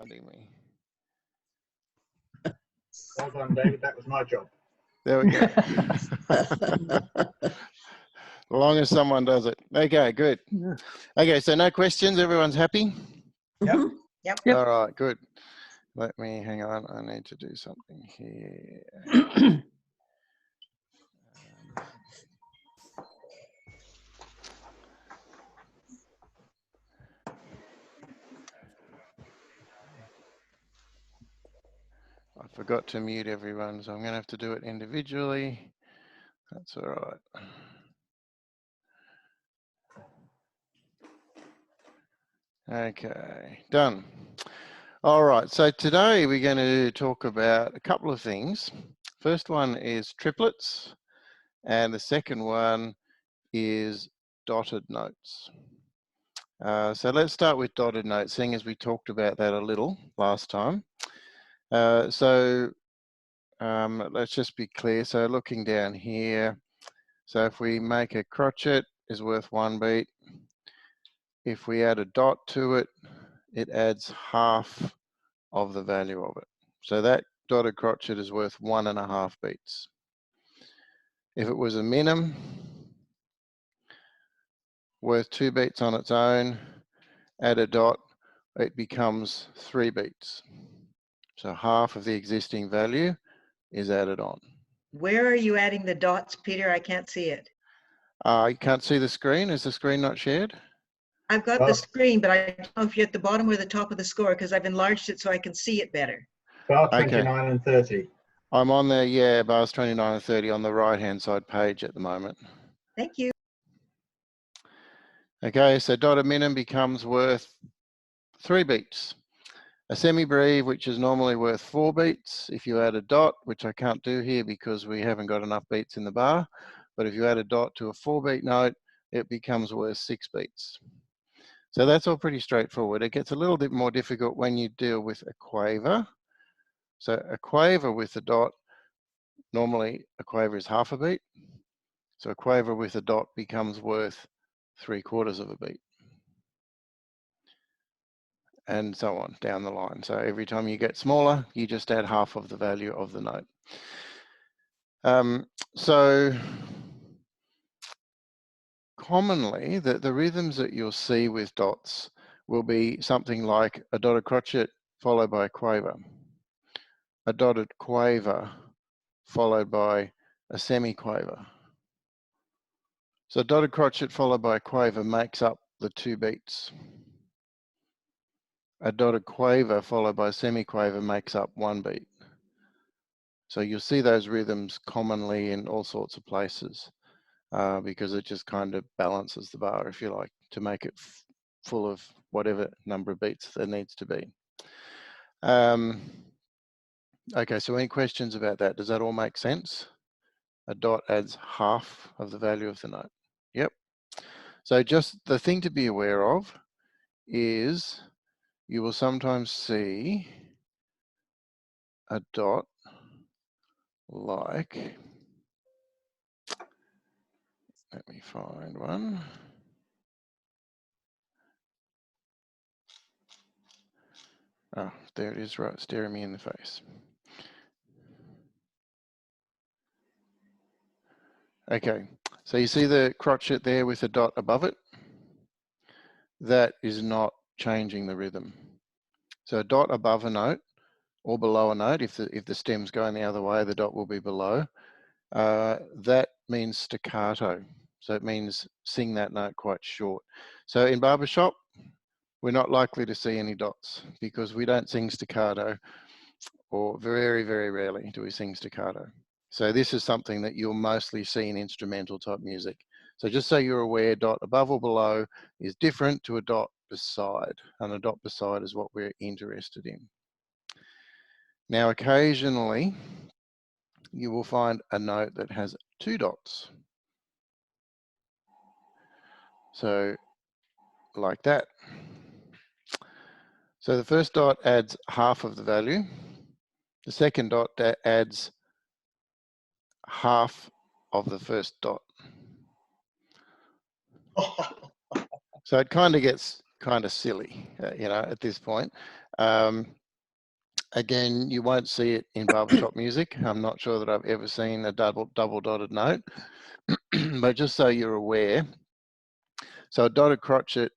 reminding me. Well done, David. That was my job. There we go. As long as someone does it. Okay, good. Okay, so no questions. Everyone's happy? Yep. Yep. All right, good. Let me, hang on. I need to do something here. I forgot to mute everyone, so I'm going to have to do it individually. That's all right. Okay, done. All right, so today we're going to talk about a couple of things. First one is triplets, and the second one is dotted notes. So let's start with dotted notes, seeing as we talked about that a little last time. Let's just be clear. So looking down here, so if we make a crotchet is worth 1 beat. If we add a dot to it, it adds half of the value of it. So that dotted crotchet is worth 1.5 beats. If it was a minim, worth 2 beats on its own, add a dot, it becomes 3 beats. So half of the existing value is added on. Where are you adding the dots, Peter? I can't see it. You can't see the screen? Is the screen not shared? I've got the screen, but I don't know if you're at the bottom or the top of the score because I've enlarged it so I can see it better. Bar 29 and 30. I'm on there, yeah, bars 29 and 30 on the right-hand side page at the moment. Thank you. Okay, so dotted minim becomes worth 3 beats. A semi-breve, which is normally worth 4 beats, if you add a dot, which I can't do here because we haven't got enough beats in the bar, but if you add a dot to a 4-beat note, it becomes worth 6 beats. So that's all pretty straightforward. It gets a little bit more difficult when you deal with a quaver. So a quaver with a dot, normally a quaver is half a beat. So a quaver with a dot becomes worth 3/4 of a beat. And so on down the line. So every time you get smaller, you just add half of the value of the note. So commonly, the rhythms that you'll see with dots will be something like a dotted crotchet followed by a quaver, a dotted quaver followed by a semi-quaver. So a dotted crotchet followed by a quaver makes up the 2 beats. A dotted quaver followed by a semi-quaver makes up 1 beat. So you'll see those rhythms commonly in all sorts of places because it just kind of balances the bar, if you like, to make it full of whatever number of beats there needs to be. Okay, so any questions about that? Does that all make sense? A dot adds half of the value of the note. Yep. So just the thing to be aware of is you will sometimes see a dot like, let me find one. Oh, there it is, right, staring me in the face. Okay, so you see the crotchet there with a dot above it? That is not changing the rhythm. So a dot above a note or below a note, if the stem's going the other way, the dot will be below. That means staccato. So it means sing that note quite short. So in barbershop, we're not likely to see any dots because we don't sing staccato, or very, very rarely do we sing staccato. So this is something that you'll mostly see in instrumental type music. So just so you're aware, dot above or below is different to a dot beside, and a dot beside is what we're interested in. Now, occasionally, you will find a note that has 2 dots. So like that. So the first dot adds half of the value. The second dot adds half of the first dot. So it kind of gets kind of silly, you know, at this point. Again, you won't see it in barbershop music. I'm not sure that I've ever seen a double dotted note, but just so you're aware, so a dotted crotchet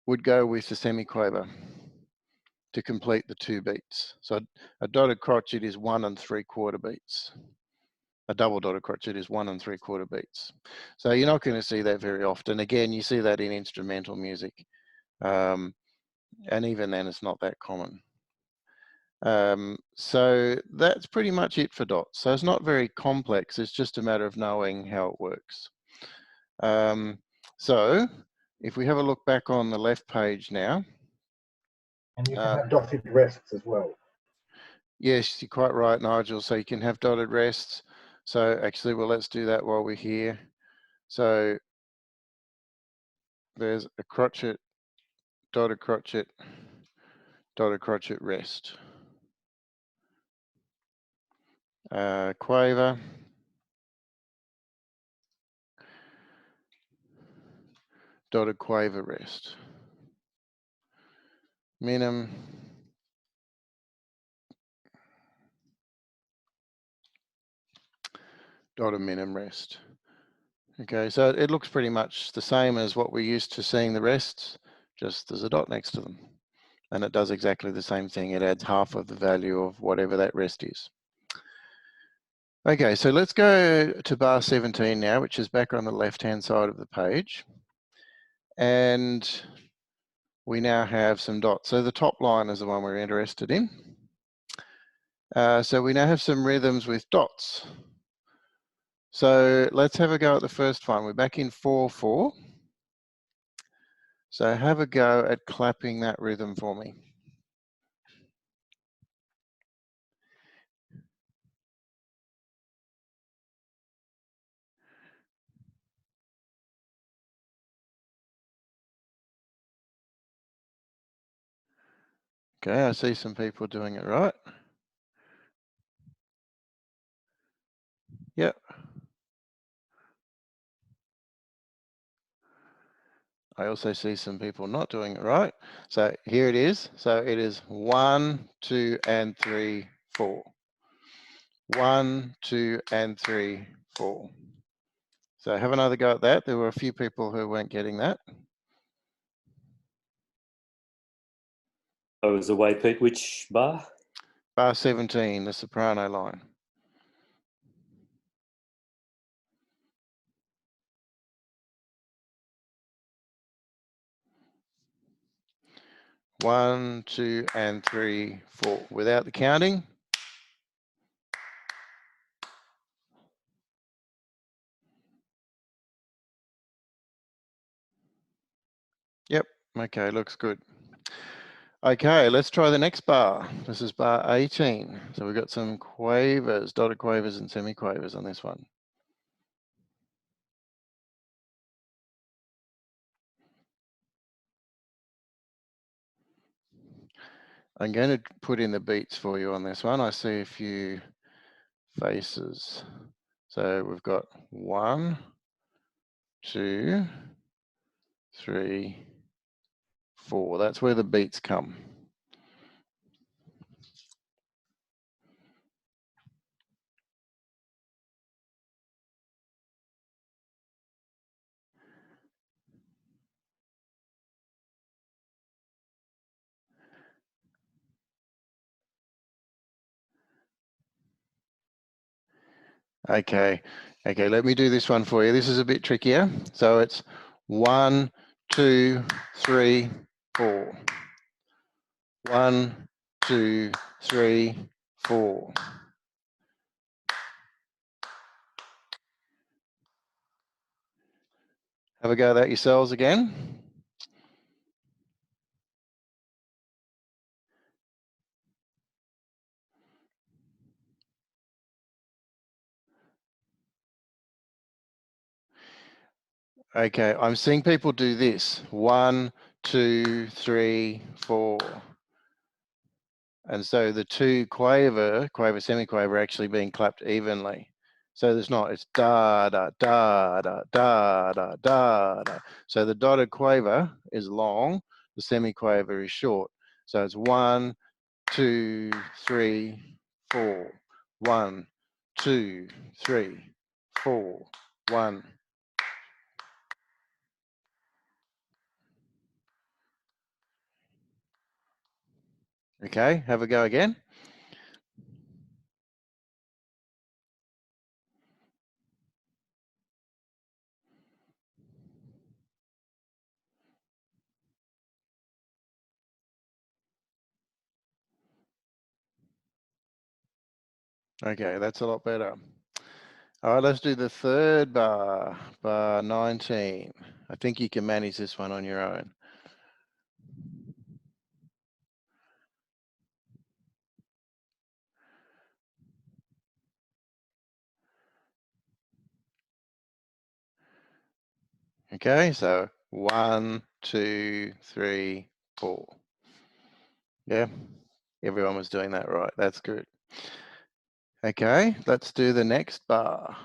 would go with the semiquaver to complete the 2 beats. So a dotted crotchet is 1 3/4 beats. A double dotted crotchet is 1 3/4 beats. So you're not going to see that very often. Again, you see that in instrumental music. And even then it's not that common. So that's pretty much it for dots. So it's not very complex. It's just a matter of knowing how it works. So if we have a look back on the left page now. And you can have dotted rests as well. Yes, you're quite right, Nigel. So you can have dotted rests. So actually, well, let's do that while we're here. So there's a crotchet, dotted crotchet rest. Quaver, dotted quaver rest. Minim, dotted minim rest. Okay, so it looks pretty much the same as what we're used to seeing the rests, just there's a dot next to them. And it does exactly the same thing. It adds half of the value of whatever that rest is. Okay, so let's go to bar 17 now, which is back on the left-hand side of the page. And we now have some dots. So the top line is the one we're interested in. So we now have some rhythms with dots. So let's have a go at the first one. We're back in 4/4. So have a go at clapping that rhythm for me. Okay, I see some people doing it right. Yep. I also see some people not doing it right. So here it is. So it is 1, 2, and 3, 4. 1, 2, and 3, 4. So have another go at that. There were a few people who weren't getting that. I was away, Pete. Which bar? Bar 17, the soprano line. One, 2, and 3, 4. Without the counting. Yep, okay, looks good. Okay, let's try the next bar. This is bar 18. So we've got some quavers, dotted quavers and semiquavers on this one. I'm going to put in the beats for you on this one. I see a few faces. So we've got 1, 2, 3, 4. That's where the beats come. Okay, let me do this one for you. This is a bit trickier. So it's 1, 2, 3, 4. 1, 2, 3, 4. Have a go at that yourselves again. Okay, I'm seeing people do this. 1, 2, 3, 4. And so the two quaver, semiquaver are actually being clapped evenly. So there's not, it's da, da, da, da, da, da, da, da. So the dotted quaver is long, the semiquaver is short. So it's 1, 2, 3, 4. 1, 2, 3, 4. 1. Okay, have a go again. Okay, that's a lot better. All right, let's do the third bar, bar 19. I think you can manage this one on your own. Okay, so 1, 2, 3, 4. Yeah, everyone was doing that right. That's good. Okay, let's do the next bar.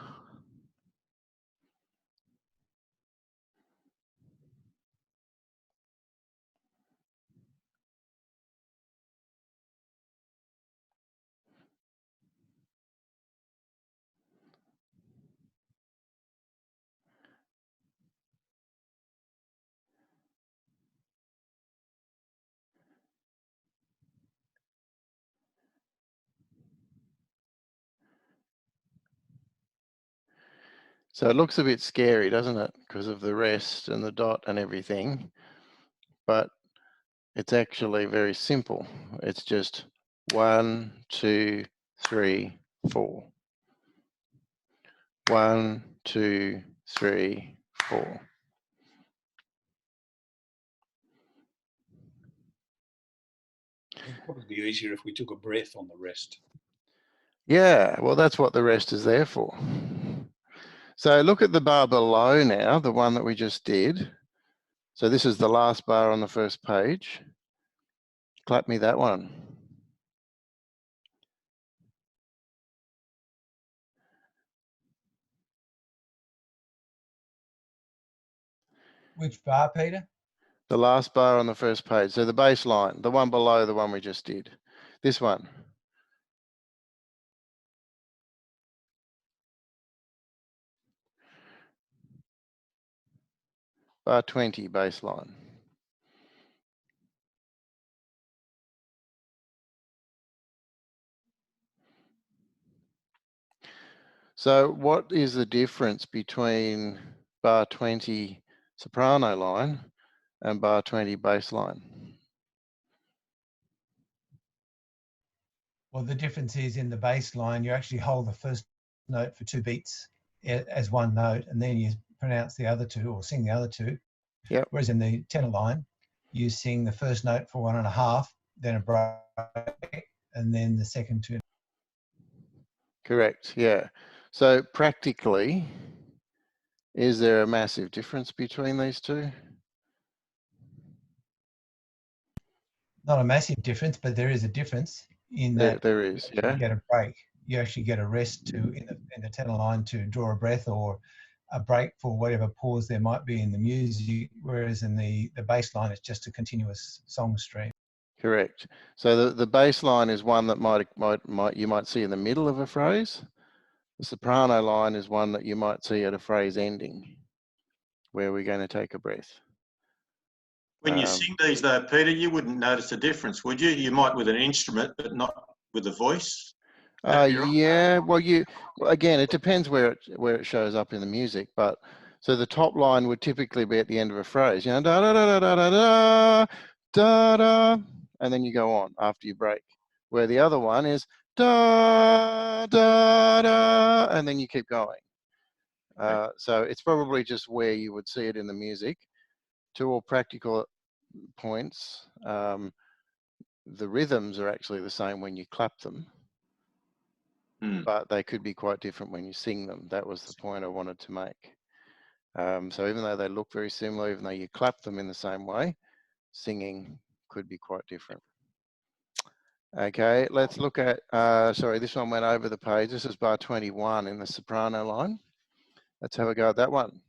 So it looks a bit scary, doesn't it? Because of the rest and the dot and everything. But it's actually very simple. It's just 1, 2, 3, 4. 1, 2, 3, 4. It'd probably be easier if we took a breath on the rest. Yeah, well, that's what the rest is there for. So look at the bar below now, the one that we just did. So this is the last bar on the first page. Clap me that one. Which bar, Peter? The last bar on the first page. So the bass line, the one below the one we just did. This one. Bar 20 bass line. So what is the difference between bar 20 soprano line and bar 20 bass line? Well, the difference is in the bass line, you actually hold the first note for 2 beats as one note, and then you pronounce the other two or sing the other two. Yep. Whereas in the tenor line, you sing the first note for 1.5, then a break, and then the second two. Correct, yeah. So practically, is there a massive difference between these two? Not a massive difference, but there is a difference in that There is, you yeah. get a break. You actually get a rest to in the tenor line to draw a breath or a break for whatever pause there might be in the music, whereas in the bass line, it's just a continuous song stream. Correct. So the bass line is one that you might see in the middle of a phrase. The soprano line is one that you might see at a phrase ending, where we're going to take a breath. When you sing these though, Peter, you wouldn't notice a difference, would you? You might with an instrument, but not with a voice. Yeah, well, again, it depends where it shows up in the music, but so the top line would typically be at the end of a phrase, you know, da da da da da da da da, and then you go on after you break. Where the other one is da da da, and then you keep going. So it's probably just where you would see it in the music. To all practical points, the rhythms are actually the same when you clap them. But they could be quite different when you sing them. That was the point I wanted to make. So even though they look very similar, even though you clap them in the same way, singing could be quite different. Okay, let's look at, sorry, this one went over the page. This is bar 21 in the soprano line. Let's have a go at that one.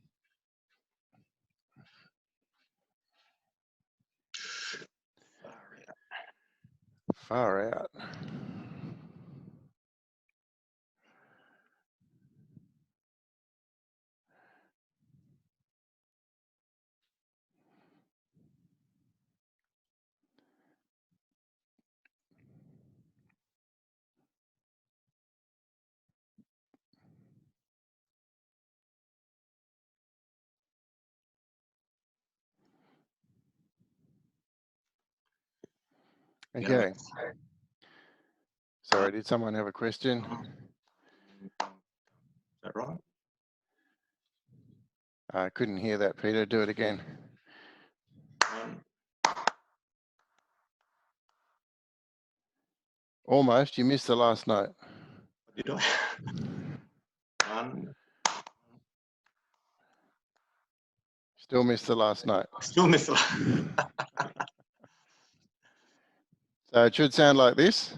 Far out. Okay. Sorry, did someone have a question? Is that right? I couldn't hear that, Peter. Do it again. Almost. You missed the last note. Did I? One. Still missed the last note. Still missed it. So it should sound like this.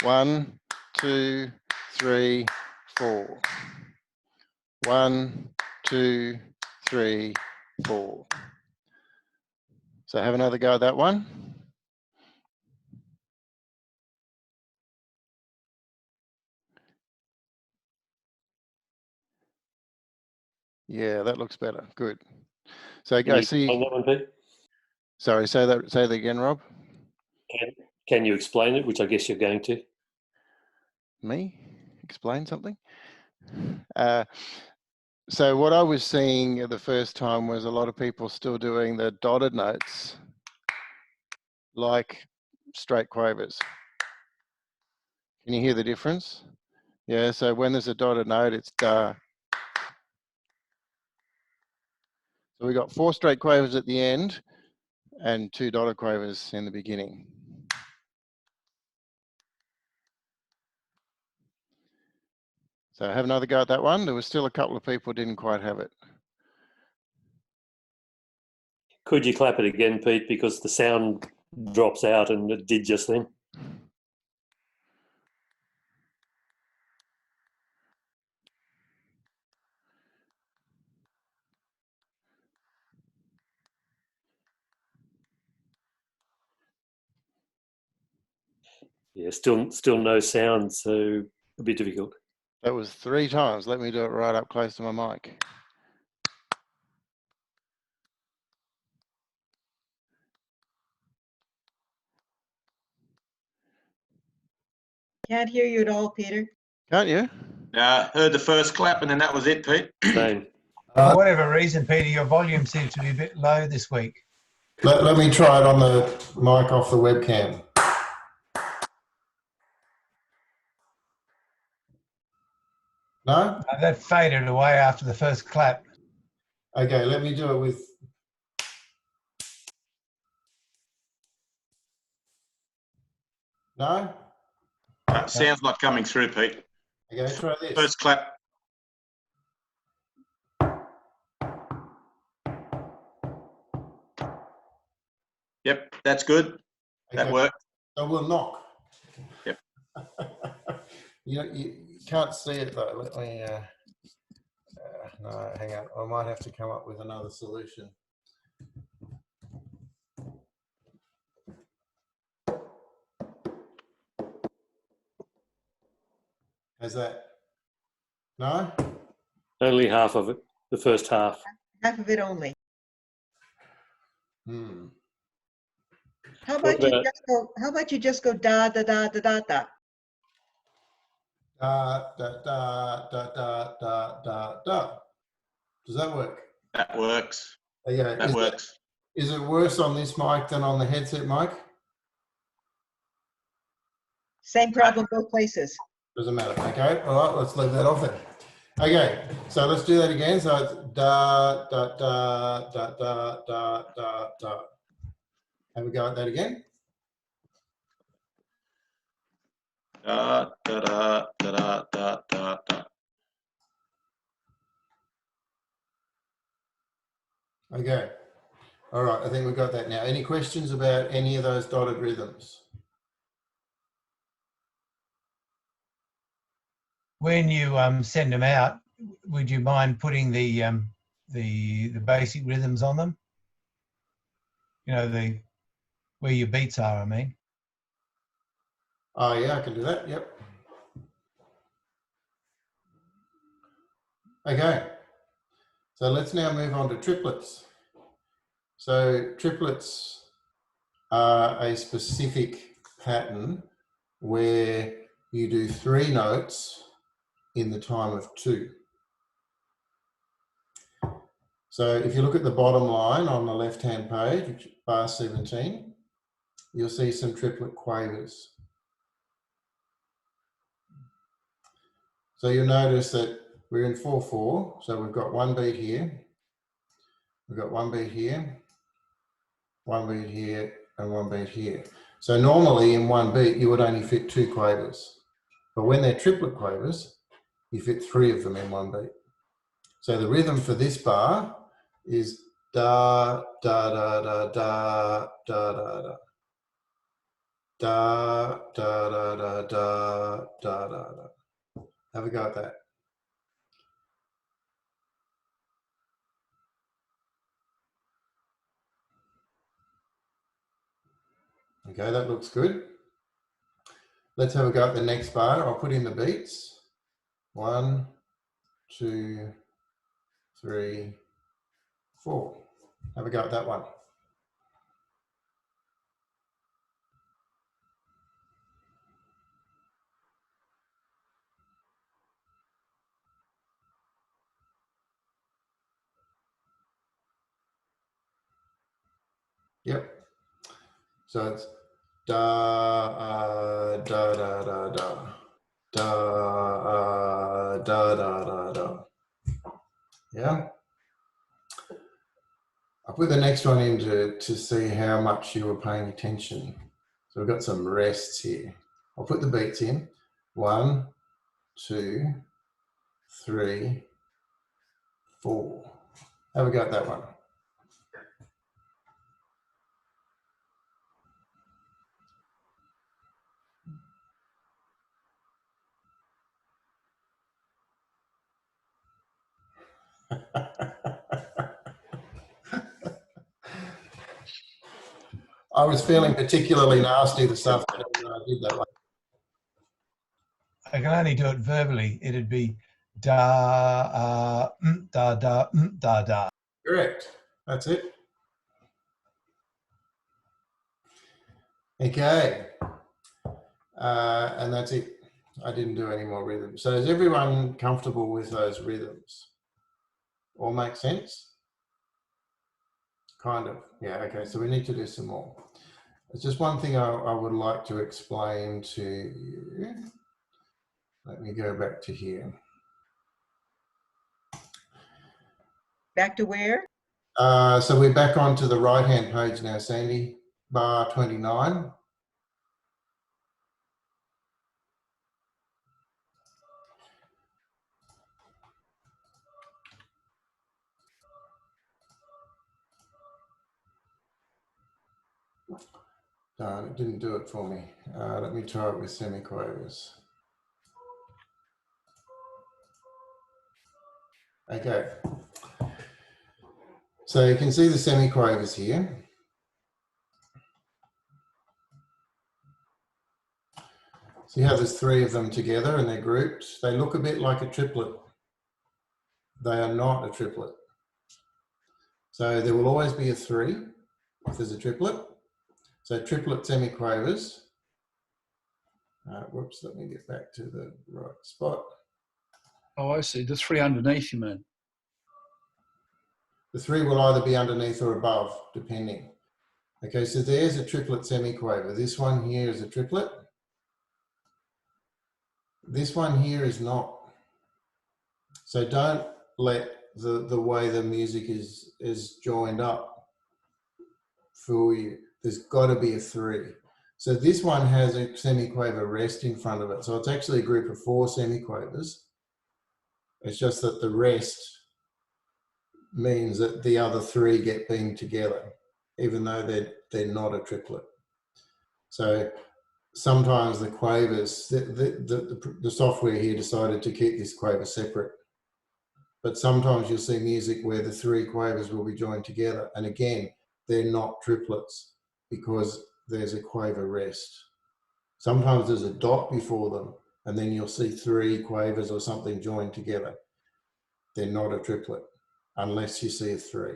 1, 2, 3, 4. 1, 2, 3, 4. So have another go at that one. Yeah, that looks better. Good. So Can go you see. explain that one, Pete? Sorry, say that again, Rob. Can you explain it, which I guess you're going to? Me? Explain something? So what I was seeing the first time was a lot of people still doing the dotted notes like straight quavers. Can you hear the difference? Yeah, so when there's a dotted note, it's da. So we got 4 straight quavers at the end and 2 dotted quavers in the beginning. So have another go at that one. There was still a couple of people who didn't quite have it. Could you clap it again, Pete, because the sound drops out and it did just then? Yeah, still no sound, so a bit difficult. That was 3 times. Let me do it right up close to my mic. Can't hear you at all, Peter. Can't you? Heard the first clap and then that was it, Pete. Same. For whatever reason, Peter, your volume seems to be a bit low this week. Let me try it on the mic off the webcam. No? That faded away after the first clap. Okay, let me do it with... No? Sounds like coming through, Pete. Okay, try this. First clap. Yep, that's good. That Okay, worked. so we'll knock. Yep. You can't see it though. Let me... no, hang on. I might have to come up with another solution. How's that? No? Only half of it, the first half. Half of it only. Hmm. How What about you about- just go? How about you just go da da da da da da? Da, da, da, da, da, da, da, da. Does that work? That works. Okay. That works. Is it worse on this mic than on the headset mic? Same problem both places. Doesn't matter. Okay. All right. Let's leave that off then. Okay. So let's do that again. So it's da da da da da da da da. Have a go at that again. Da da da da da da da. Okay. All right. I think we've got that now. Any questions about any of those dotted rhythms? When you send them out, would you mind putting the basic rhythms on them? You know, where your beats are, I mean. Oh yeah, I can do that, yep. Okay, so let's now move on to triplets. So triplets are a specific pattern where you do 3 notes in the time of 2. So if you look at the bottom line on the left-hand page, which is bar 17, you'll see some triplet quavers. So you'll notice that we're in 4/4, so we've got 1 beat here, we've got 1 beat here, 1 beat here, and 1 beat here. So normally in 1 beat, you would only fit 2 quavers. But when they're triplet quavers, you fit 3 of them in 1 beat. So the rhythm for this bar is da, da, da, da, da, da, da, da. Da, da, da, da, da, da, da, da. Have a go at that. Okay, that looks good. Let's have a go at the next bar. I'll put in the beats. 1, 2, 3, 4. Have a go at that one. Yep. So it's da, da, da, da, da, da, da, da, da, da. Yeah. I'll put the next one in to see how much you were paying attention. So we've got some rests here. I'll put the beats in. 1, 2, 3, 4. Have a go at that one. I was feeling particularly nasty this afternoon when I did that one. I can only do it verbally. It'd be da, da, da, da, da. Correct. That's it. Okay. And that's it. I didn't do any more rhythms. So is everyone comfortable with those rhythms? All make sense? Kind of. Yeah, okay. So we need to do some more. There's just one thing I would like to explain to you. Let me go back to here. Back to where? So we're back onto the right-hand page now, Sandy. Bar 29. Darn, it didn't do it for me. Let me try it with semiquavers. Okay. So you can see the semiquavers here. See how there's 3 of them together and they're grouped? They look a bit like a triplet. They are not a triplet. So there will always be a 3 if there's a triplet. So triplet semiquavers. Whoops, let me get back to the right spot. Oh, I see. The 3 underneath, you mean? The 3 will either be underneath or above, depending. Okay, so there's a triplet semiquaver. This one here is a triplet. This one here is not. So don't let the way the music is joined up fool you. There's got to be a 3. So this one has a semiquaver rest in front of it. So it's actually a group of 4 semiquavers. It's just that the rest means that the other 3 get beamed together, even though they're not a triplet. So sometimes the quavers, the software here decided to keep this quaver separate. But sometimes you'll see music where the 3 quavers will be joined together. And again, they're not triplets because there's a quaver rest. Sometimes there's a dot before them, and then you'll see 3 quavers or something joined together. They're not a triplet unless you see a 3.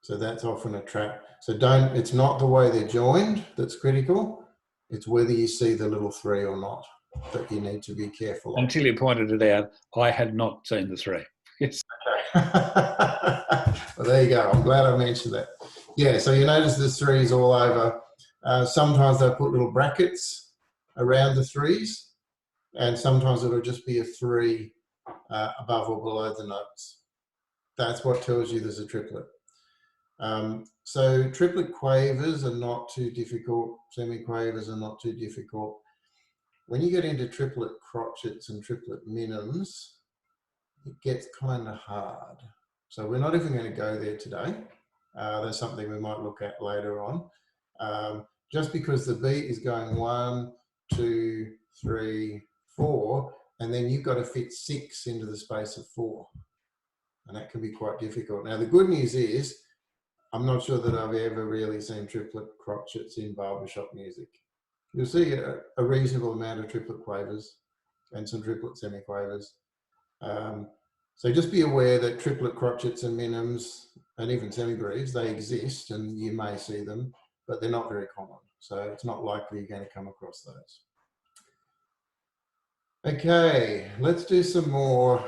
So that's often a trap. So it's not the way they're joined that's critical. It's whether you see the little 3 or not that you need to be careful of. Until you pointed it out, I had not seen the 3. Yes. Well, there you go. I'm glad I mentioned that. Yeah, so you notice there's 3s all over. Sometimes they'll put little brackets around the 3s, and sometimes it'll just be a 3 above or below the notes. That's what tells you there's a triplet. So triplet quavers are not too difficult. Semiquavers are not too difficult. When you get into triplet crotchets and triplet minims, it gets kind of hard. So we're not even going to go there today. There's something we might look at later on. Just because the beat is going 1, 2, 3, 4, and then you've got to fit 6 into the space of 4. And that can be quite difficult. Now, the good news is, I'm not sure that I've ever really seen triplet crotchets in barbershop music. You'll see a reasonable amount of triplet quavers and some triplet semiquavers. So just be aware that triplet crotchets and minims and even semibreves, they exist and you may see them, but they're not very common. So it's not likely you're going to come across those. Okay, let's do some more.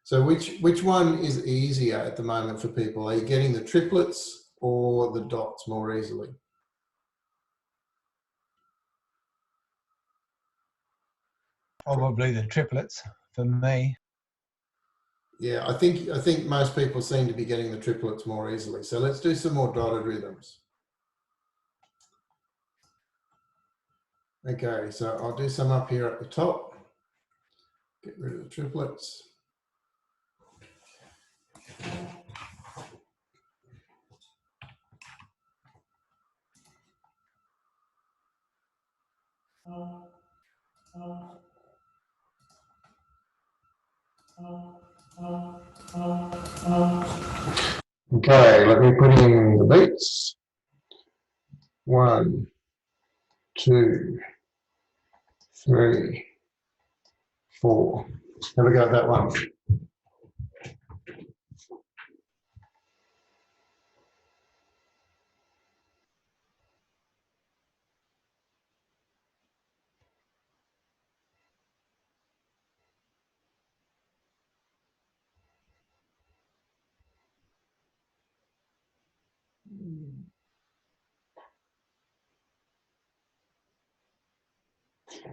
So which one is easier at the moment for people? Are you getting the triplets or the dots more easily? Probably the triplets for me. Yeah, I think most people seem to be getting the triplets more easily. So let's do some more dotted rhythms. Okay, so I'll do some up here at the top. Get rid of the triplets. Okay, let me put in the beats. 1, 2, 3, 4. Have a go at that one.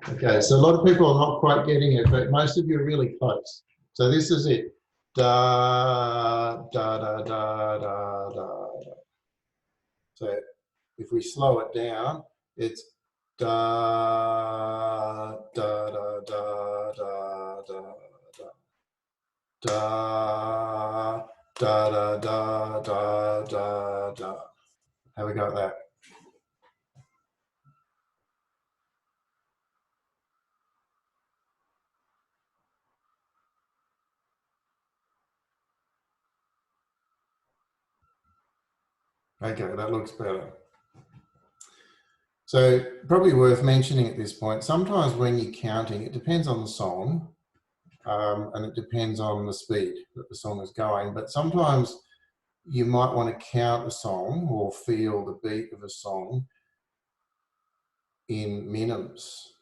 Okay, so a lot of people are not quite getting it, but most of you are really close. So this is it. Da, da, da, da, da, da. So if we slow it down, it's da, da, da, da, da, da, da, da, da, da, da, da, da. Have we got that? Okay, that looks better. So probably worth mentioning at this point, sometimes when you're counting, it depends on the song and it depends on the speed that the song is going, but sometimes you might want to count a song or feel the beat of a song in minims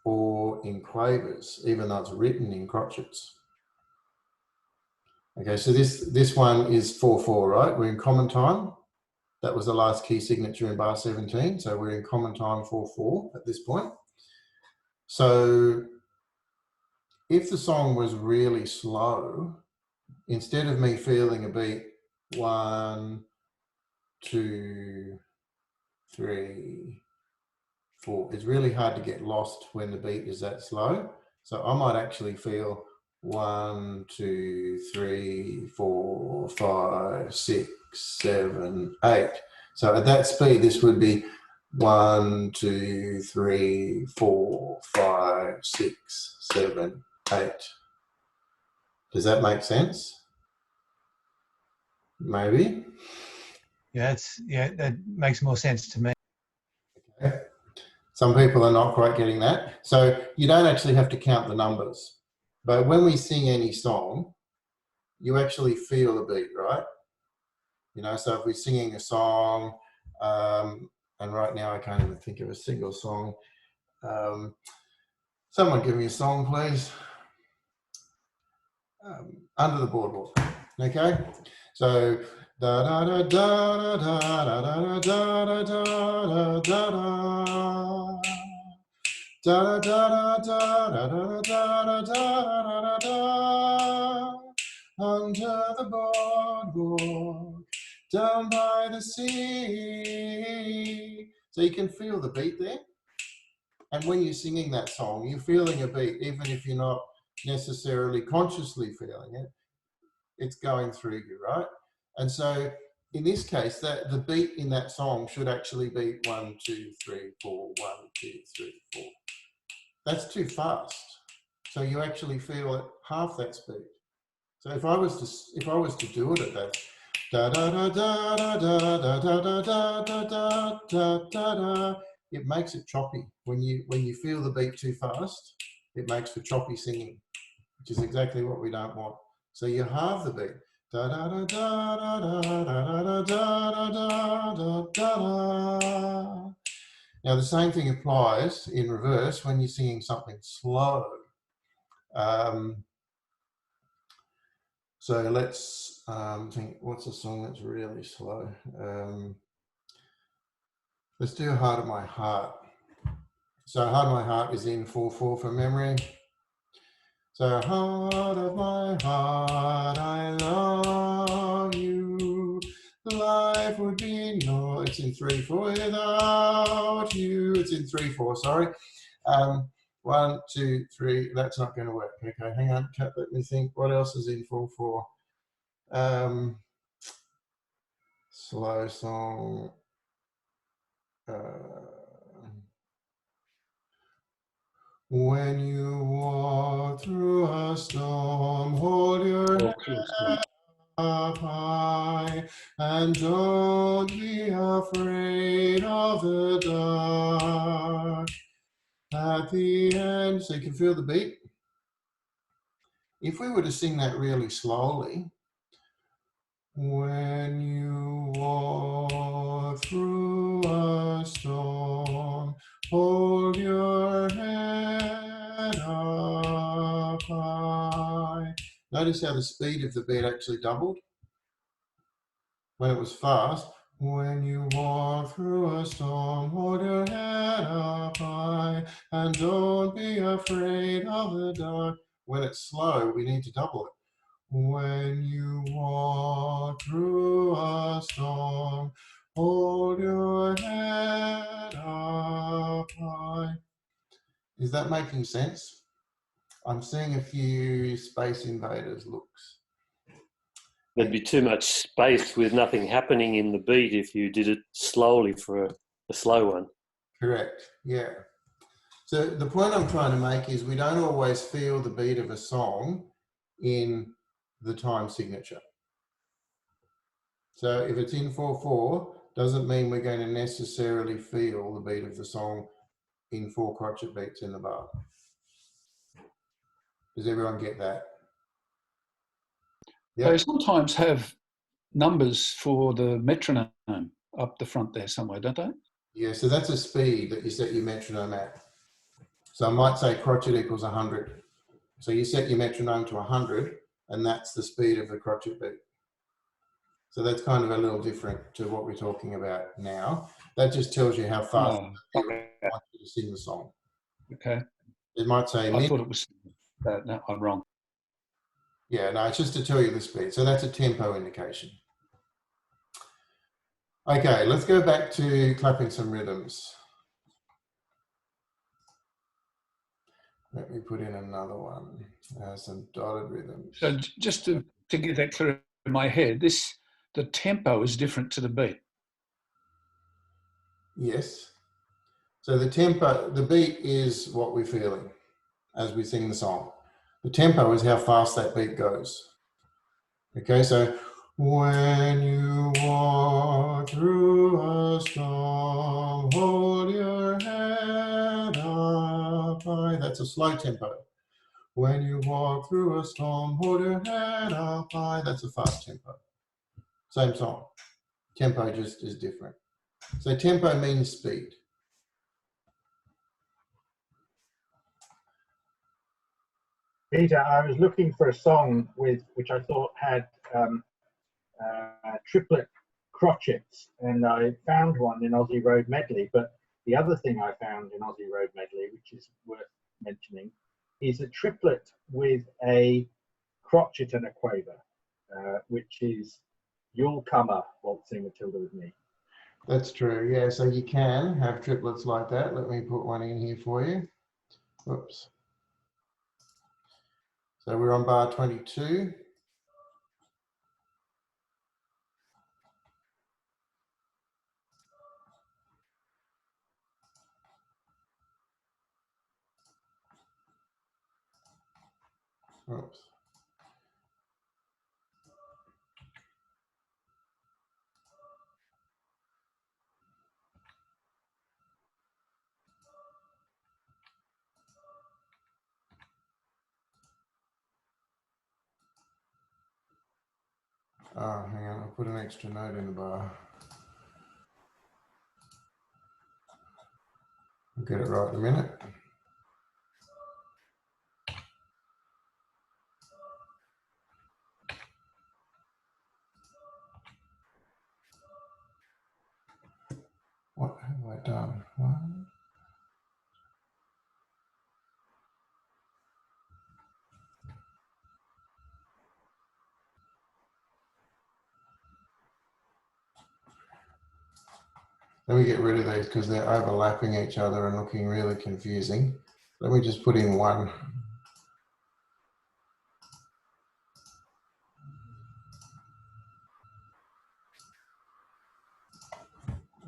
or in quavers, even though it's written in crotchets. Okay, so this one is 4/4, right? We're in common time. That was the last key signature in bar 17. So we're in common time 4/4 at this point. So if the song was really slow, instead of me feeling a beat 1, 2, 3, 4, it's really hard to get lost when the beat is that slow. So I might actually feel 1, 2, 3, 4, 5, 6, 7, 8. So at that speed, this would be 1, 2, 3, 4, 5, 6, 7, 8. Does that make sense? Maybe. Yeah, that makes more sense to me. Some people are not quite getting that. So you don't actually have to count the numbers. But when we sing any song, you actually feel the beat, right? You know, so if we're singing a song, and right now I can't even think of a single song. Someone give me a song, please. Under the Boardwalk. Okay, so da da da da da da da da da da da da. Da da da da da da da da da da. Under the boardwalk, down by the sea. So you can feel the beat there. And when you're singing that song, you're feeling a beat, even if you're not necessarily consciously feeling it. It's going through you, right? And so in this case, that the beat in that song should actually be 1, 2, 3, 4, 1, 2, 3, 4. That's too fast. So you actually feel at half that speed. So if I was to do it at that da da da da da da da da da da da da, it makes it choppy. When you feel the beat too fast, it makes for choppy singing, which is exactly what we don't want. So you halve the beat. Da da da da da da da da da da da. Now the same thing applies in reverse when you're singing something slow. So let's think, what's a song that's really slow? Let's do Heart of My Heart. So Heart of My Heart is in 4/4 from memory. So heart of my heart, I love you. Life would be no, it's in 3/4 without you. It's in 3/4, sorry. 1, 2, 3, that's not going to work. Okay, hang on, let me think. What else is in 4/4? Slow song. When you walk through a storm, hold your head up high and don't be afraid of the dark. At the end, so you can feel the beat. If we were to sing that really slowly, when you walk through a storm, hold your head up high. Notice how the speed of the beat actually doubled. When it was fast, when you walk through a storm, hold your head up high and don't be afraid of the dark. When it's slow, we need to double it. When you walk through a storm, hold your head up high. Is that making sense? I'm seeing a few Space Invaders looks. There'd be too much space with nothing happening in the beat if you did it slowly for a slow one. Correct, yeah. So the point I'm trying to make is we don't always feel the beat of a song in the time signature. So if it's in 4/4, doesn't mean we're going to necessarily feel the beat of the song in 4 crotchet beats in the bar. Does everyone get that? They sometimes have numbers for the metronome up the front there somewhere, don't they? Yeah, so that's a speed that you set your metronome at. So I might say crotchet equals 100. So you set your metronome to 100, and that's the speed of the crotchet beat. So that's kind of a little different to what we're talking about now. That just tells you how fast you want you to sing the song. Okay. It might say... I thought it was... no, I'm wrong. Yeah, no, it's just to tell you the speed. So that's a tempo indication. Okay, let's go back to clapping some rhythms. Let me put in another one, some dotted rhythms. So just to get that clear in my head, the tempo is different to the beat. Yes. So the tempo, the beat is what we're feeling as we sing the song. The tempo is how fast that beat goes. Okay, so when you walk through a storm, hold your head up high. That's a slow tempo. When you walk through a storm, hold your head up high. That's a fast tempo. Same song. Tempo just is different. So tempo means speed. Peter, I was looking for a song which I thought had triplet crotchets, and I found one in Aussie Road Medley. But the other thing I found in Aussie Road Medley, which is worth mentioning, is a triplet with a crotchet and a quaver, which is You'll Come Up, Waltzing Matilda with Me. That's true, yeah. So you can have triplets like that. Let me put one in here for you. Whoops. So we're on bar 22. Oops. Oh, hang on, I'll put an extra note in the bar. I'll get it right in a minute. What have I done? One. Let me get rid of these because they're overlapping each other and looking really confusing. Let me just put in one.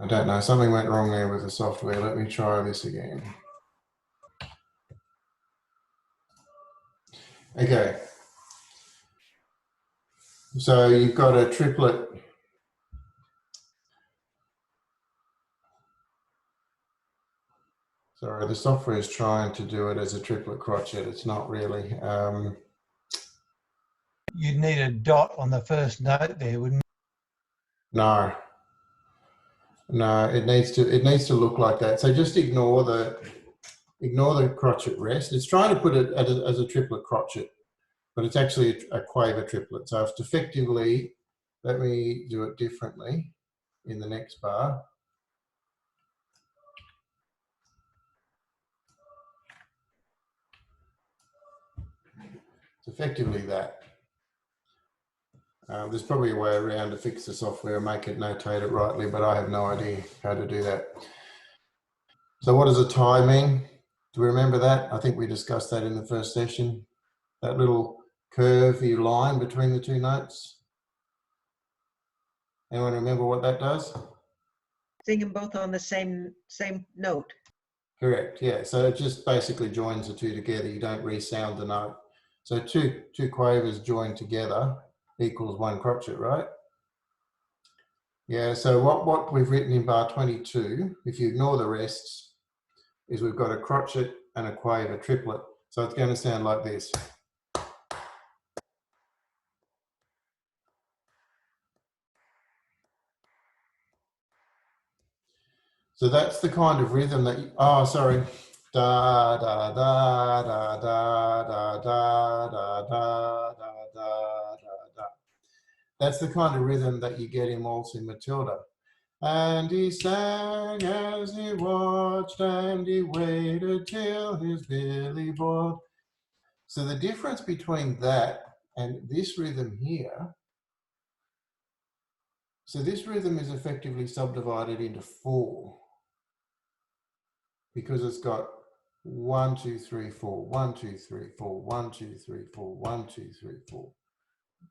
I don't know, something went wrong there with the software. Let me try this again. Okay. So you've got a triplet. Sorry, the software is trying to do it as a triplet crotchet. It's not really. You'd need a dot on the first note there, wouldn't No. No, it needs to look like that. So just ignore the crotchet rest. It's trying to put it as a triplet crotchet, but it's actually a quaver triplet. So it's effectively, let me do it differently in the next bar. It's effectively that. There's probably a way around to fix the software and make it notate it rightly, but I have no idea how to do that. So what does a tie mean? Do we remember that? I think we discussed that in the first session. That little curvy line between the two notes. Anyone remember what that does? Sing them both on the same note. Correct, yeah. So it just basically joins the two together. You don't resound the note. So two quavers joined together equals one crotchet, right? Yeah, so what we've written in bar 22, if you ignore the rests, is we've got a crotchet and a quaver triplet. So it's going to sound like this. So that's the kind of rhythm that, oh, sorry. Da, da, da, da, da, da, da, da, da, da, da, da. That's the kind of rhythm that you get in Waltzing Matilda. And he sang as he watched, and he waited till his billy boiled. So the difference between that and this rhythm here, so this rhythm is effectively subdivided into 4 because it's got 1, 2, 3, 4, 1, 2, 3, 4, 1, 2, 3, 4, 1, 2, 3, 4.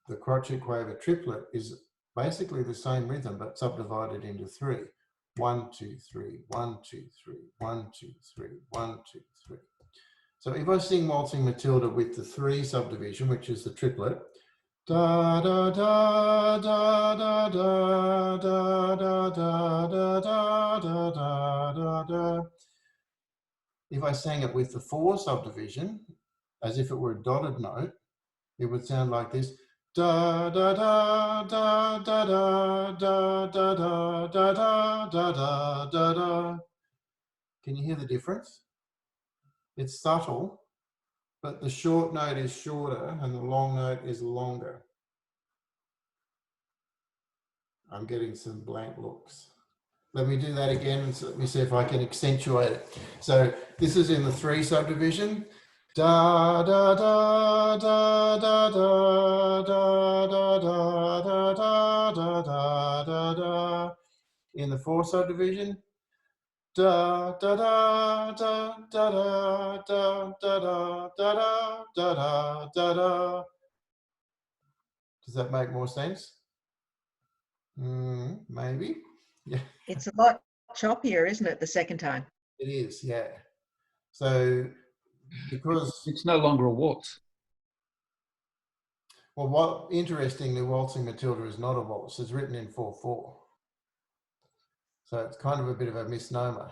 The crotchet quaver triplet is basically the same rhythm but subdivided into 3. 1, 2, 3, 1, 2, 3, 1, 2, 3, 1, 2, 3. So if I sing Waltzing Matilda with the 3 subdivision, which is the triplet, da da da da da da da da da da da da da da da. if I sang it with the 4 subdivision, as if it were a dotted note, it would sound like this. Da da da da da da da da da da da da da da. Can you hear the difference? It's subtle, but the short note is shorter and the long note is longer. I'm getting some blank looks. Let me do that again and let me see if I can accentuate it. So this is in the 3 subdivision. Da da da da da da da da da da da da da da. In the 4 subdivision. Da da da da da da da da da da da da da. Does that make more sense? Maybe. Yeah. It's a lot choppier, isn't it, the second time? It is, yeah. So because It's no longer a waltz. well, interestingly, Waltzing Matilda is not a waltz. It's written in 4/4. So it's kind of a bit of a misnomer.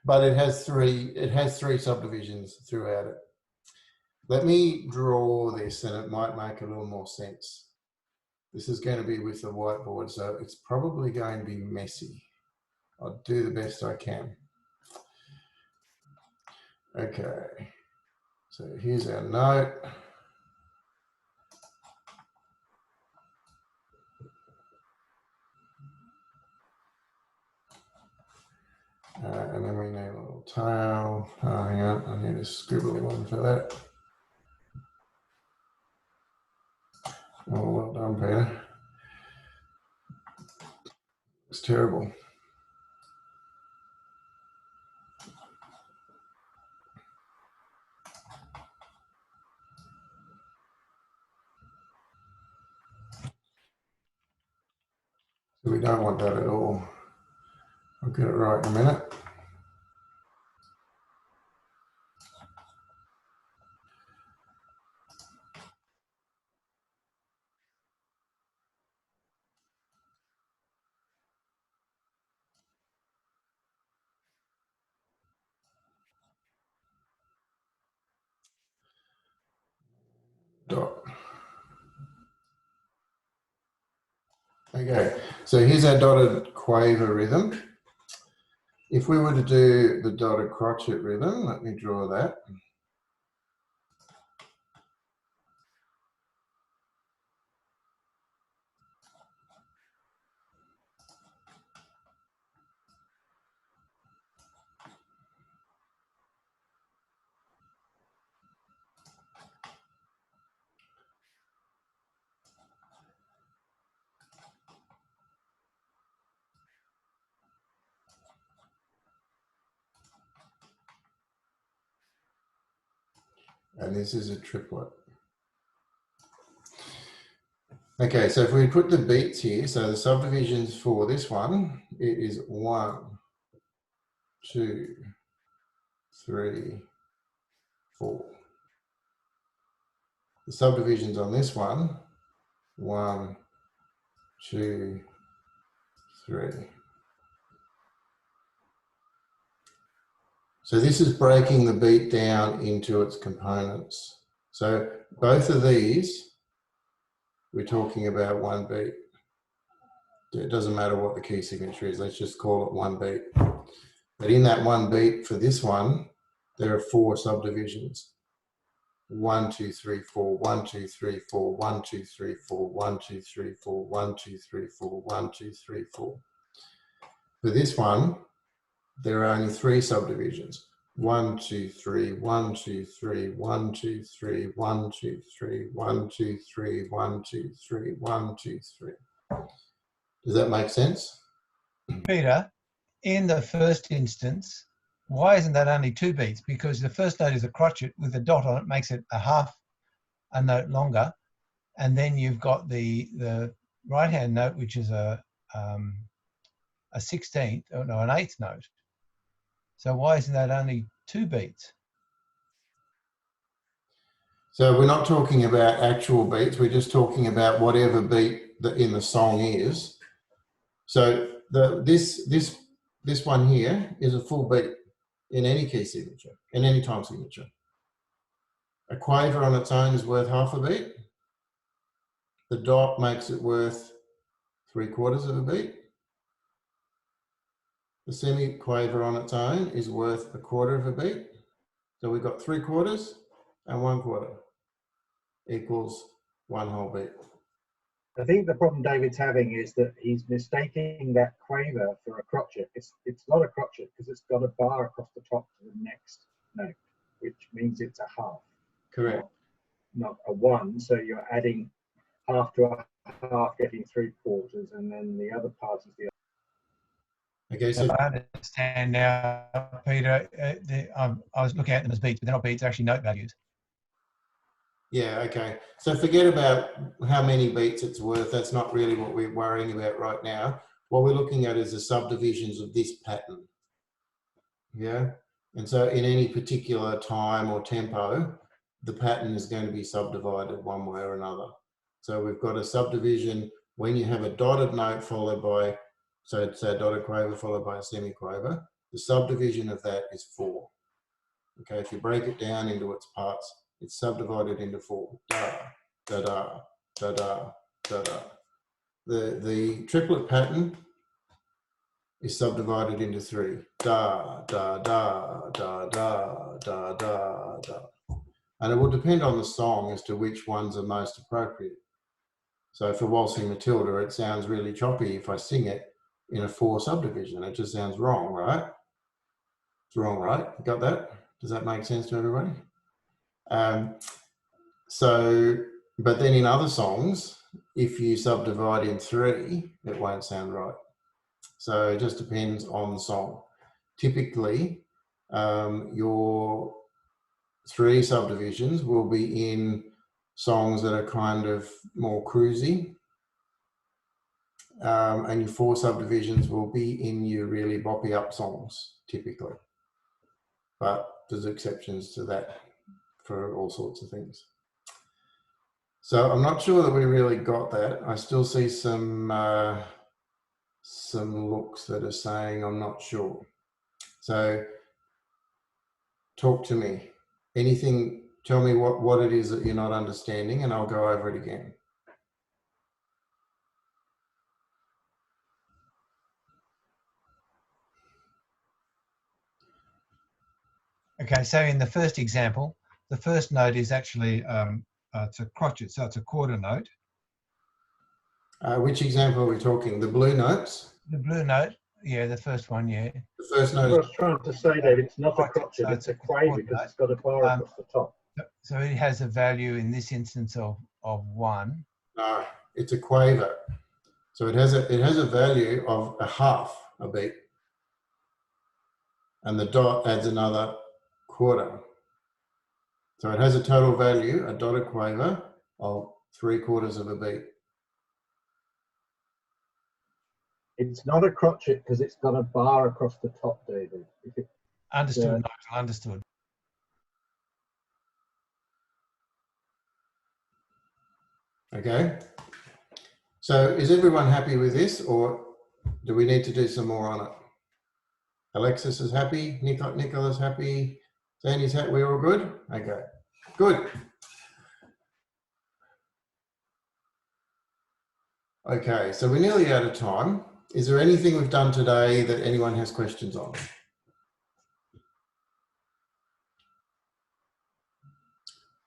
But it has 3 subdivisions throughout it. Let me draw this and it might make a little more sense. This is going to be with the whiteboard, so it's probably going to be messy. I'll do the best I can. Okay, so here's our note. And then we need a little tail. Oh, hang on, I need a scribbly one for that. Oh, well done, Peter. It's terrible. So we don't want that at all. I'll get it right in a minute. Dot. Okay, so here's our dotted quaver rhythm. If we were to do the dotted crotchet rhythm, let me draw that. And this is a triplet. Okay, so if we put the beats here, so the subdivisions for this one, it is 1, 2, 3, 4. The subdivisions on this one, 1, 2, 3. So this is breaking the beat down into its components. So both of these, we're talking about 1 beat. It doesn't matter what the key signature is, let's just call it 1 beat. But in that 1 beat for this one, there are 4 subdivisions. 1, 2, 3, 4, 1, 2, 3, 4, 1, 2, 3, 4, 1, 2, 3, 4, 1, 2, 3, 4, 1, 2, 3, 4. For this one, there are only 3 subdivisions. 1, 2, 3, 1, 2, 3, 1, 2, 3, 1, 2, 3, 1, 2, 3, 1, 2, 3, 1, 2, 3. Does that make sense? Peter, in the first instance, why isn't that only 2 beats? Because the first note is a crotchet with a dot on it, makes it a half a note longer. And then you've got the right-hand note, which is a 16th, or no, an 8th note. So why isn't that only 2 beats? So we're not talking about actual beats, we're just talking about whatever beat that in the song is. So this one here is a full beat. in any key signature, in any time signature. A quaver on its own is worth half a beat. The dot makes it worth 3/4 of a beat. The semi-quaver on its own is worth 1/4 of a beat. So we've got 3/4 and 1/4 equals 1 whole beat. I think the problem David's having is that he's mistaking that quaver for a crotchet. It's not a crotchet because it's got a bar across the top to the next note, which means it's a half. Correct. Not a 1. So you're adding half to a half, getting 3/4, and then the other part is the other. Okay, so I understand now, Peter. I was looking at them as beats, but they're not beats, they're actually note values. yeah, okay. So forget about how many beats it's worth. That's not really what we're worrying about right now. What we're looking at is the subdivisions of this pattern. Yeah. And so in any particular time or tempo, the pattern is going to be subdivided one way or another. So we've got a subdivision when you have a dotted note followed by, so it's a dotted quaver followed by a semi-quaver. The subdivision of that is 4. Okay, if you break it down into its parts, it's subdivided into 4. Da, da, da, da, da, da, da. The triplet pattern is subdivided into 3. Da, da, da, da, da, da, da, da. And it will depend on the song as to which ones are most appropriate. So for Waltzing Matilda, it sounds really choppy if I sing it in a 4 subdivision. It just sounds wrong, right? It's wrong, right? Got that? Does that make sense to everybody? But then in other songs, if you subdivide in 3, it won't sound right. So it just depends on the song. Typically, your 3 subdivisions will be in songs that are kind of more cruisy. And your 4 subdivisions will be in your really boppy up songs, typically. But there's exceptions to that for all sorts of things. So I'm not sure that we really got that. I still see some looks that are saying I'm not sure. So talk to me. Anything, tell me what it is that you're not understanding and I'll go over it again. Okay, so in the first example, the first note is actually it's a crotchet, so it's a quarter note. Which example are we talking? The blue notes? The blue note, yeah, the first one, yeah. The first I note. was trying to say, David, it's not a crotchet, So it's a quaver because it's got a bar across the top. So it has a value in this instance of 1. No, it's a quaver. So it has a value of a half a beat. And the dot adds another 1/4. So it has a total value, a dotted quaver, of 3/4 of a beat. It's not a crotchet because it's got a bar across the top, David. Understood, Yeah. Nigel, understood. Okay. So is everyone happy with this or do we need to do some more on it? Alexis is happy, Nicola's happy, Sandy's happy, we're all good? Okay, good. Okay, so we're nearly out of time. Is there anything we've done today that anyone has questions on?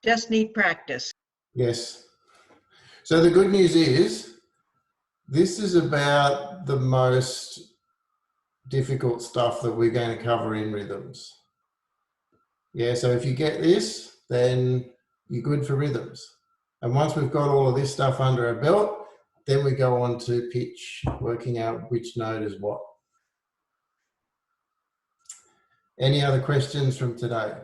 Just need practice. Yes. So the good news is, this is about the most difficult stuff that we're going to cover in rhythms. Yeah, so if you get this, then you're good for rhythms. And once we've got all of this stuff under our belt, then we go on to pitch, working out which note is what. Any other questions from today?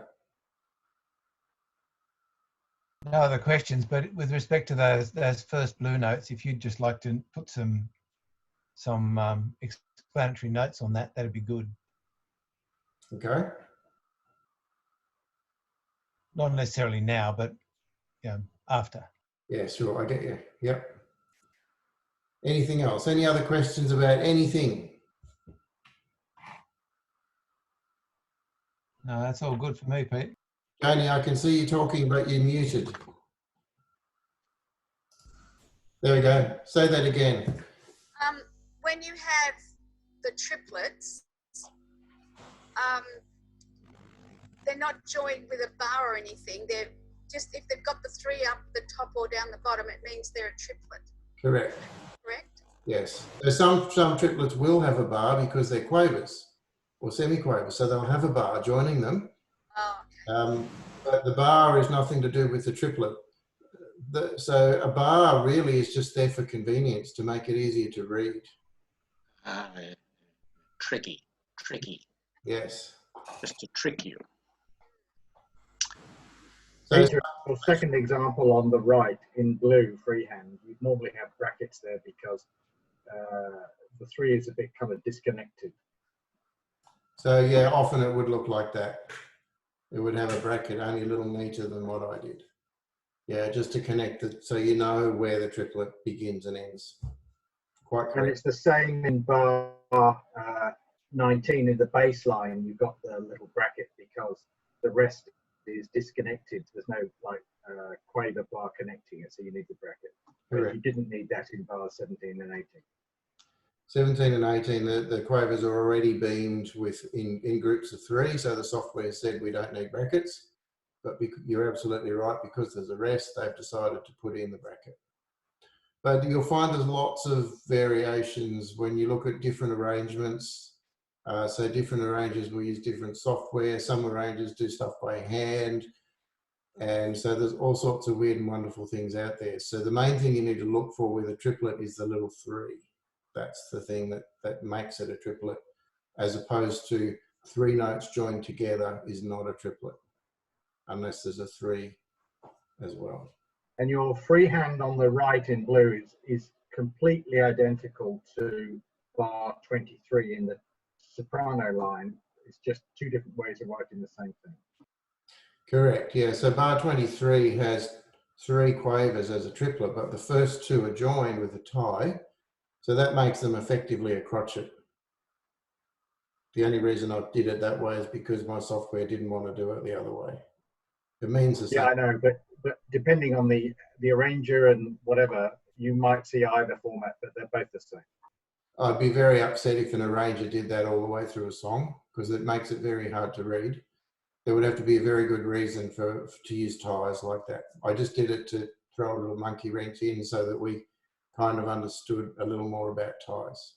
No other questions, but with respect to those first blue notes, if you'd just like to put some explanatory notes on that, that'd be good. Okay. Not necessarily now, but after. Yeah, sure, I get you. Yep. Anything else? Any other questions about anything? No, that's all good for me, Pete. Janie, I can see you talking, but you're muted. There we go. Say that again. When you have the triplets, they're not joined with a bar or anything. They're just, if they've got the 3 up the top or down the bottom, it means they're a triplet. Correct. Correct? Yes. So some triplets will have a bar because they're quavers or semiquavers, so they'll have a bar joining them. Oh, But the bar is nothing to do with the triplet. So a bar really is just there for convenience to make it easier to read. Tricky. Yes. Just to trick you. So Peter, your second example on the right in blue freehand, you'd normally have brackets there because the 3 is a bit kind of disconnected. So yeah, often it would look like that. It would have a bracket only a little neater than what I did. Yeah, just to connect it so you know where the triplet begins and ends. Quite And correct. it's the same in bar 19 in the bass line. You've got the little bracket because the rest is disconnected. There's no like quaver bar connecting it, so you need the bracket. Whereas Correct. you didn't need that in bars 17 and 18. 17 and 18, the quavers are already beamed in groups of 3, so the software said we don't need brackets. But you're absolutely right, because there's a rest, they've decided to put in the bracket. But you'll find there's lots of variations when you look at different arrangements. So different arrangers will use different software. Some arrangers do stuff by hand. And so there's all sorts of weird and wonderful things out there. So the main thing you need to look for with a triplet is the little 3. That's the thing that makes it a triplet, as opposed to 3 notes joined together is not a triplet, unless there's a 3 as well. And your freehand on the right in blue is completely identical to bar 23 in the soprano line. It's just 2 different ways of writing the same thing. Correct, yeah. So bar 23 has 3 quavers as a triplet, but the first 2 are joined with a tie. So that makes them effectively a crotchet. The only reason I did it that way is because my software didn't want to do it the other way. It means the same. Yeah, I know, but depending on the arranger and whatever, you might see either format, but they're both the same. I'd be very upset if an arranger did that all the way through a song, because it makes it very hard to read. There would have to be a very good reason to use ties like that. I just did it to throw a little monkey wrench in so that we kind of understood a little more about ties.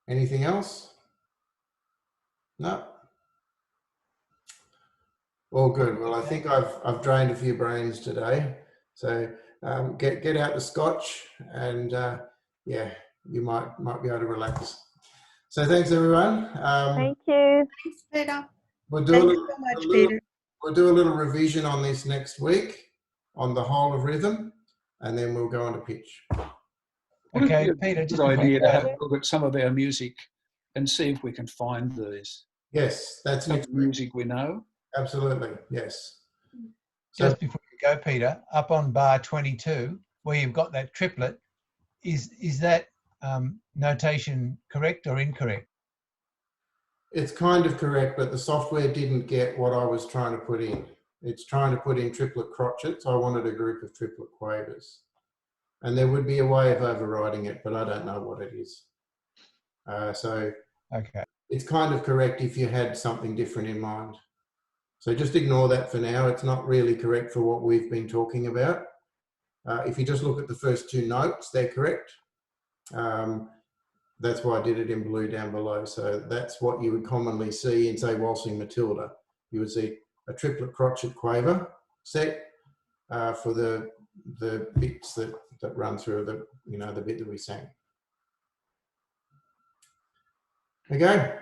Anything else? No? All good. Well, I think I've drained a few brains today. So get out the scotch and yeah, you might be able to relax. So thanks everyone. Thank you. Thanks, Peter. We'll do Thank a you little, so much, Peter. We'll do a little revision on this next week on the whole of rhythm, and then we'll go on to pitch. Okay, Would it be Peter, a just good before you idea to have go, a look at some of our music and see if we can find these. Yes, that's Some next week. music we know. Absolutely, yes. So just before you go, Peter, up on bar 22, where you've got that triplet, is that notation correct or incorrect? it's kind of correct, but the software didn't get what I was trying to put in. It's trying to put in triplet crotchets. I wanted a group of triplet quavers. And there would be a way of overriding it, but I don't know what it is. So Okay. it's kind of correct if you had something different in mind. So just ignore that for now. It's not really correct for what we've been talking about. If you just look at the first 2 notes, they're correct. That's why I did it in blue down below. So that's what you would commonly see in, say, Waltzing Matilda. You would see a triplet crotchet quaver set for the bits that run through the, the bit that we sang. Okay,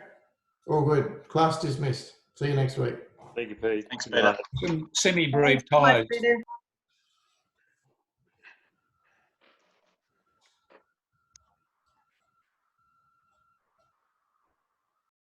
all good. Class dismissed. See you next week. Thank you, Pete. Thanks, Peter. Some semi-brief Thanks so much, ties. Peter.